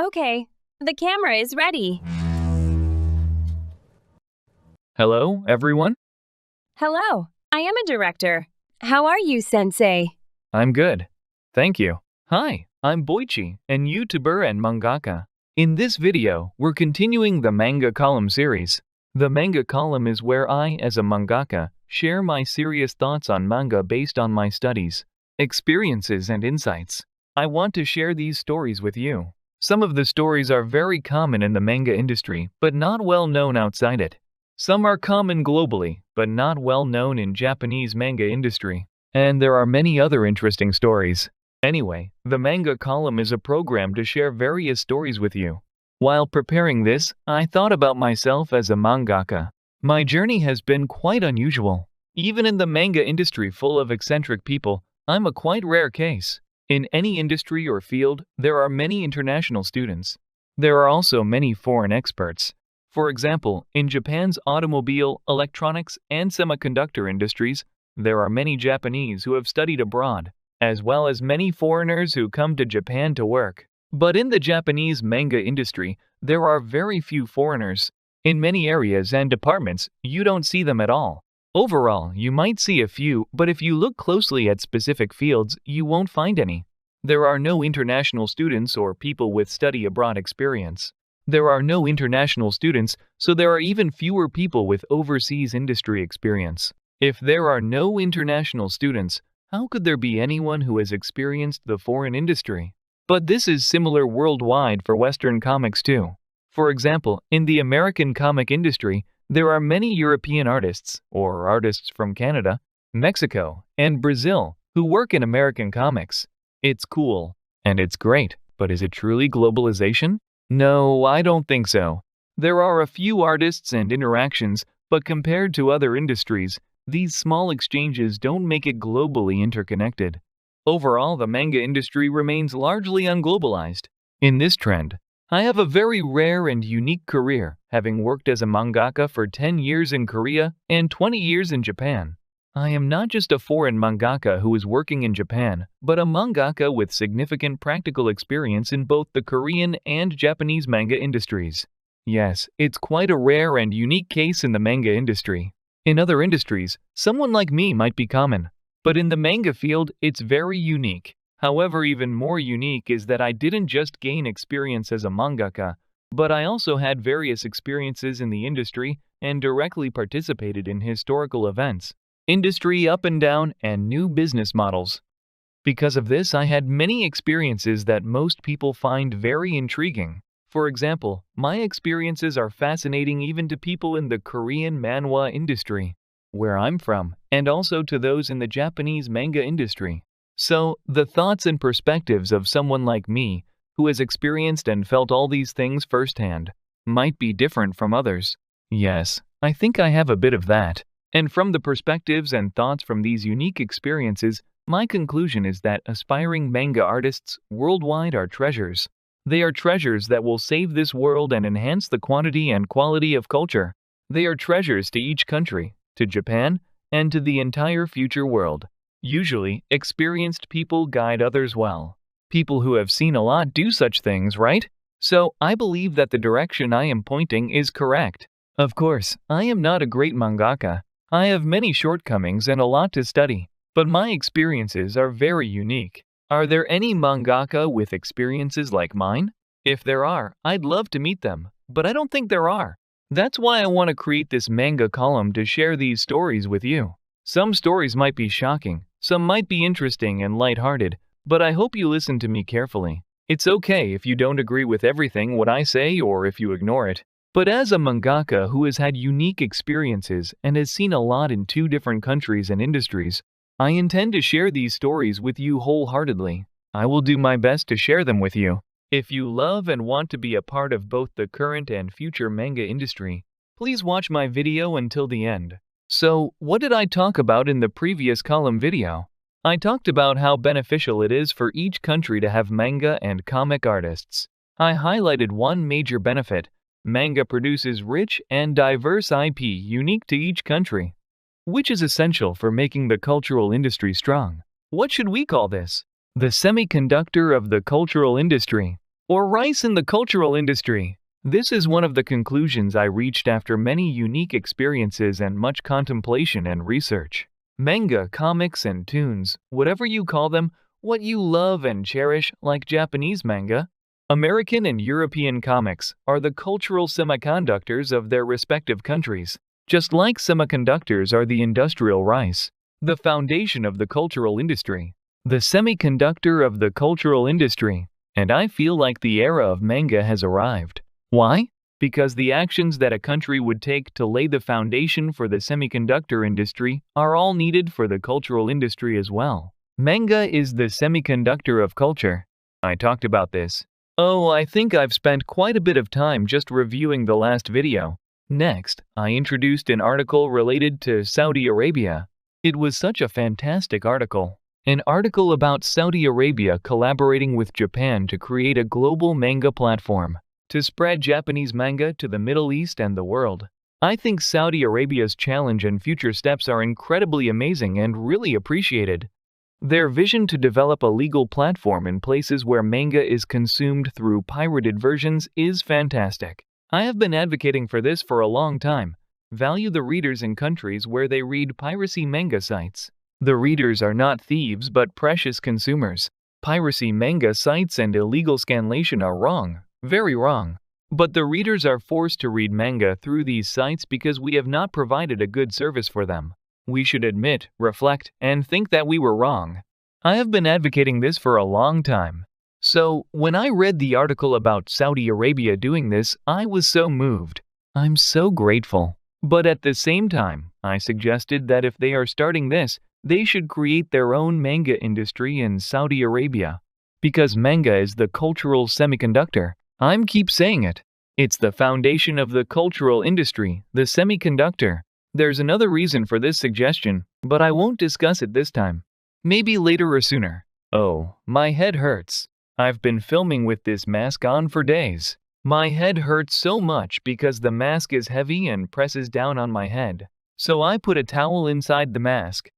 Okay, the camera is ready. Hello, everyone. Hello, I am a director. How are you, Sensei? I'm good. Thank you. Hi, I'm Boichi, an YouTuber and mangaka. In this video, we're continuing the manga column series. The manga column is where I, as a mangaka, share my serious thoughts on manga based on my studies, experiences, and insights. I want to share these stories with you. Some of the stories are very common in the manga industry, but not well known outside it. Some are common globally, but not well known in Japanese manga industry. And there are many other interesting stories. Anyway, the manga column is a program to share various stories with you. While preparing this, I thought about myself as a mangaka. My journey has been quite unusual. Even in the manga industry full of eccentric people, I'm a quite rare case. In any industry or field, there are many international students. There are also many foreign experts. For example, in Japan's automobile, electronics, and semiconductor industries, there are many Japanese who have studied abroad, as well as many foreigners who come to Japan to work. But in the Japanese manga industry, there are very few foreigners. In many areas and departments, you don't see them at all. Overall, you might see a few, but if you look closely at specific fields, you won't find any. There are no international students or people with study abroad experience. There are no international students, so there are even fewer people with overseas industry experience. If there are no international students, how could there be anyone who has experienced the foreign industry? But this is similar worldwide for Western comics too. For example, in the American comic industry, there are many European artists, or artists from Canada, Mexico, and Brazil, who work in American comics. It's cool, and it's great, but is it truly globalization? No, I don't think so. There are a few artists and interactions, but compared to other industries, these small exchanges don't make it globally interconnected. Overall, the manga industry remains largely unglobalized. In this trend, I have a very rare and unique career, having worked as a mangaka for 10 years in Korea and 20 years in Japan. I am not just a foreign mangaka who is working in Japan, but a mangaka with significant practical experience in both the Korean and Japanese manga industries. Yes, it's quite a rare and unique case in the manga industry. In other industries, someone like me might be common, but in the manga field, it's very unique. However, even more unique is that I didn't just gain experience as a mangaka, but I also had various experiences in the industry and directly participated in historical events, industry up and down, and new business models. Because of this, I had many experiences that most people find very intriguing. For example, my experiences are fascinating even to people in the Korean manhwa industry, where I'm from, and also to those in the Japanese manga industry. So, the thoughts and perspectives of someone like me, who has experienced and felt all these things firsthand, might be different from others. Yes, I think I have a bit of that. And from the perspectives and thoughts from these unique experiences, my conclusion is that aspiring manga artists worldwide are treasures. They are treasures that will save this world and enhance the quantity and quality of culture. They are treasures to each country, to Japan, and to the entire future world. Usually, experienced people guide others well. People who have seen a lot do such things, right? So, I believe that the direction I am pointing is correct. Of course, I am not a great mangaka. I have many shortcomings and a lot to study, but my experiences are very unique. Are there any mangaka with experiences like mine? If there are, I'd love to meet them, but I don't think there are. That's why I want to create this manga column to share these stories with you. Some stories might be shocking, some might be interesting and lighthearted, but I hope you listen to me carefully. It's okay if you don't agree with everything what I say or if you ignore it. But as a mangaka who has had unique experiences and has seen a lot in 2 different countries and industries, I intend to share these stories with you wholeheartedly. I will do my best to share them with you. If you love and want to be a part of both the current and future manga industry, please watch my video until the end. So, what did I talk about in the previous column video? I talked about how beneficial it is for each country to have manga and comic artists. I highlighted one major benefit. Manga produces rich and diverse IP unique to each country, which is essential for making the cultural industry strong. What should we call this? The semiconductor of the cultural industry, or rice in the cultural industry. This is one of the conclusions I reached after many unique experiences and much contemplation and research. Manga, comics, and toons, whatever you call them, what you love and cherish, like Japanese manga, American and European comics, are the cultural semiconductors of their respective countries, just like semiconductors are the industrial rice, the foundation of the cultural industry. The semiconductor of the cultural industry, and I feel like the era of manga has arrived. Why? Because the actions that a country would take to lay the foundation for the semiconductor industry are all needed for the cultural industry as well. Manga is the semiconductor of culture. I talked about this. Oh, I think I've spent quite a bit of time just reviewing the last video. Next, I introduced an article related to Saudi Arabia. It was such a fantastic article. An article about Saudi Arabia collaborating with Japan to create a global manga platform to spread Japanese manga to the Middle East and the world. I think Saudi Arabia's challenge and future steps are incredibly amazing and really appreciated. Their vision to develop a legal platform in places where manga is consumed through pirated versions is fantastic. I have been advocating for this for a long time. Value the readers in countries where they read piracy manga sites. The readers are not thieves but precious consumers. Piracy manga sites and illegal scanlation are wrong, very wrong. But the readers are forced to read manga through these sites because we have not provided a good service for them. We should admit, reflect, and think that we were wrong. I have been advocating this for a long time. So, when I read the article about Saudi Arabia doing this, I was so moved. I'm so grateful. But at the same time, I suggested that if they are starting this, they should create their own manga industry in Saudi Arabia. Because manga is the cultural semiconductor. I'm keep saying it. It's the foundation of the cultural industry, the semiconductor. There's another reason for this suggestion, but I won't discuss it this time. Maybe later or sooner. Oh, my head hurts. I've been filming with this mask on for days. My head hurts so much because the mask is heavy and presses down on my head. So I put a towel inside the mask.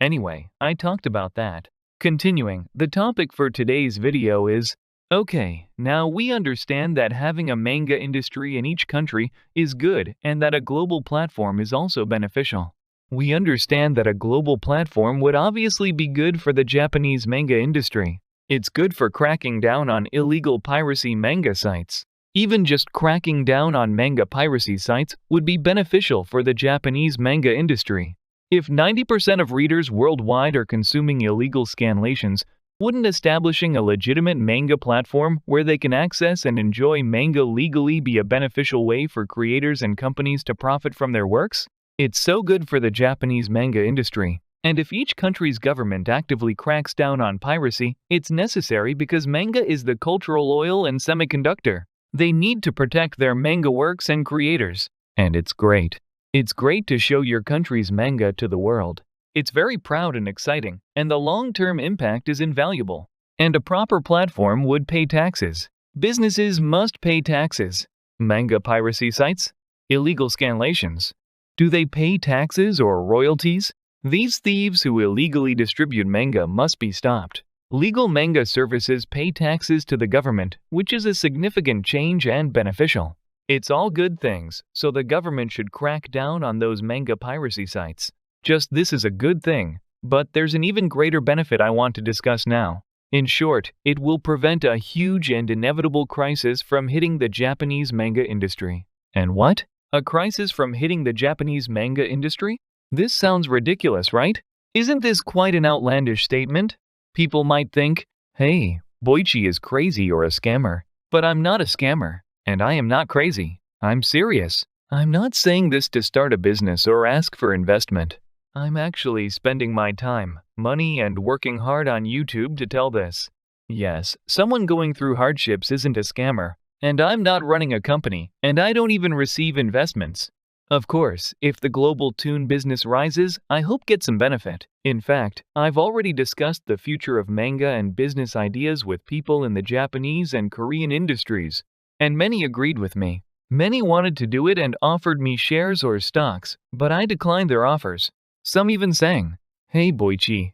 Anyway, I talked about that. Continuing, the topic for today's video is, okay, now we understand that having a manga industry in each country is good and that a global platform is also beneficial. We understand that a global platform would obviously be good for the Japanese manga industry. It's good for cracking down on illegal piracy manga sites. Even just cracking down on manga piracy sites would be beneficial for the Japanese manga industry. If 90% of readers worldwide are consuming illegal scanlations, wouldn't establishing a legitimate manga platform where they can access and enjoy manga legally be a beneficial way for creators and companies to profit from their works? It's so good for the Japanese manga industry. And if each country's government actively cracks down on piracy, it's necessary because manga is the cultural oil and semiconductor. They need to protect their manga works and creators. And it's great. It's great to show your country's manga to the world. It's very proud and exciting, and the long-term impact is invaluable. And a proper platform would pay taxes. Businesses must pay taxes. Manga piracy sites? Illegal scanlations. Do they pay taxes or royalties? These thieves who illegally distribute manga must be stopped. Legal manga services pay taxes to the government, which is a significant change and beneficial. It's all good things, so the government should crack down on those manga piracy sites. Just this is a good thing, but there's an even greater benefit I want to discuss now. In short, it will prevent a huge and inevitable crisis from hitting the Japanese manga industry. And what? A crisis from hitting the Japanese manga industry? This sounds ridiculous, right? Isn't this quite an outlandish statement? People might think, hey, Boichi is crazy or a scammer. But I'm not a scammer, and I am not crazy. I'm serious. I'm not saying this to start a business or ask for investment. I'm actually spending my time, money, and working hard on YouTube to tell this. Yes, someone going through hardships isn't a scammer, and I'm not running a company, and I don't even receive investments. Of course, if the global tune business rises, I hope get some benefit. In fact, I've already discussed the future of manga and business ideas with people in the Japanese and Korean industries, and many agreed with me. Many wanted to do it and offered me shares or stocks, but I declined their offers. Some even sang, "Hey Boichi,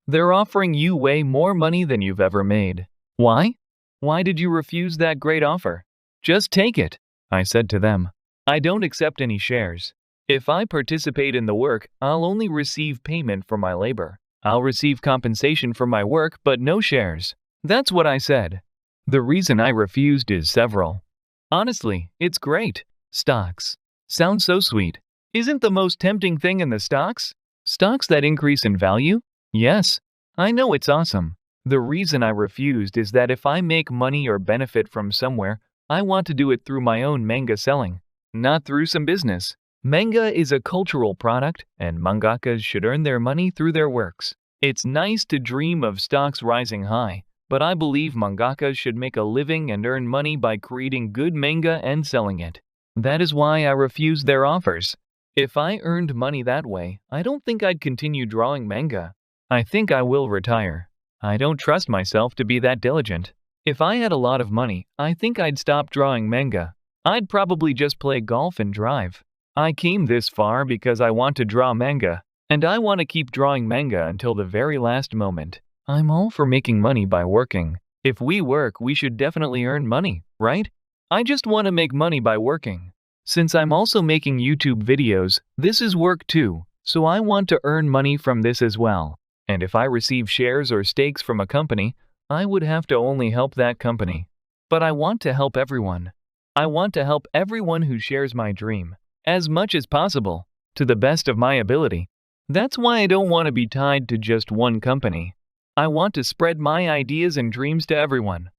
they're offering you way more money than you've ever made. Why? Why did you refuse that great offer? Just take it," I said to them. I don't accept any shares. If I participate in the work, I'll only receive payment for my labor. I'll receive compensation for my work, but no shares. That's what I said. The reason I refused is several. Honestly, it's great. Stocks. Sounds so sweet. Isn't the most tempting thing in the stocks? Stocks that increase in value? Yes. I know it's awesome. The reason I refused is that if I make money or benefit from somewhere, I want to do it through my own manga selling, not through some business. Manga is a cultural product, and mangakas should earn their money through their works. It's nice to dream of stocks rising high, but I believe mangakas should make a living and earn money by creating good manga and selling it. That is why I refused their offers. If I earned money that way, I don't think I'd continue drawing manga. I think I will retire. I don't trust myself to be that diligent. If I had a lot of money, I think I'd stop drawing manga. I'd probably just play golf and drive. I came this far because I want to draw manga, and I want to keep drawing manga until the very last moment. I'm all for making money by working. If we work, we should definitely earn money, right? I just want to make money by working. Since I'm also making YouTube videos, this is work too, so I want to earn money from this as well. And if I receive shares or stakes from a company, I would have to only help that company. But I want to help everyone. I want to help everyone who shares my dream, as much as possible, to the best of my ability. That's why I don't want to be tied to just one company. I want to spread my ideas and dreams to everyone.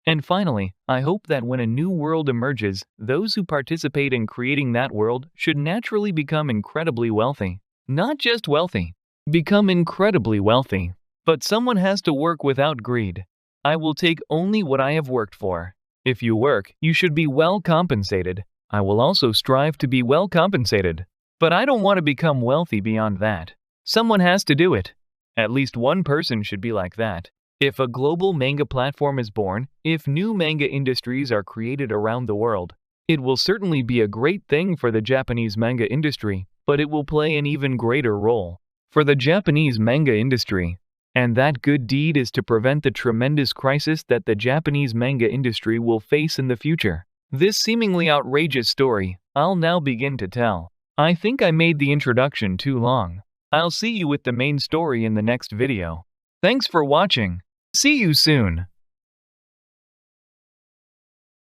And finally, I hope that when a new world emerges, those who participate in creating that world should naturally become incredibly wealthy. Not just wealthy, become incredibly wealthy. But someone has to work without greed. I will take only what I have worked for. If you work, you should be well compensated. I will also strive to be well compensated. But I don't want to become wealthy beyond that. Someone has to do it. At least one person should be like that. If a global manga platform is born, if new manga industries are created around the world, it will certainly be a great thing for the Japanese manga industry, but it will play an even greater role for the Japanese manga industry. And that good deed is to prevent the tremendous crisis that the Japanese manga industry will face in the future. This seemingly outrageous story, I'll now begin to tell. I think I made the introduction too long. I'll see you with the main story in the next video. Thanks for watching. See you soon.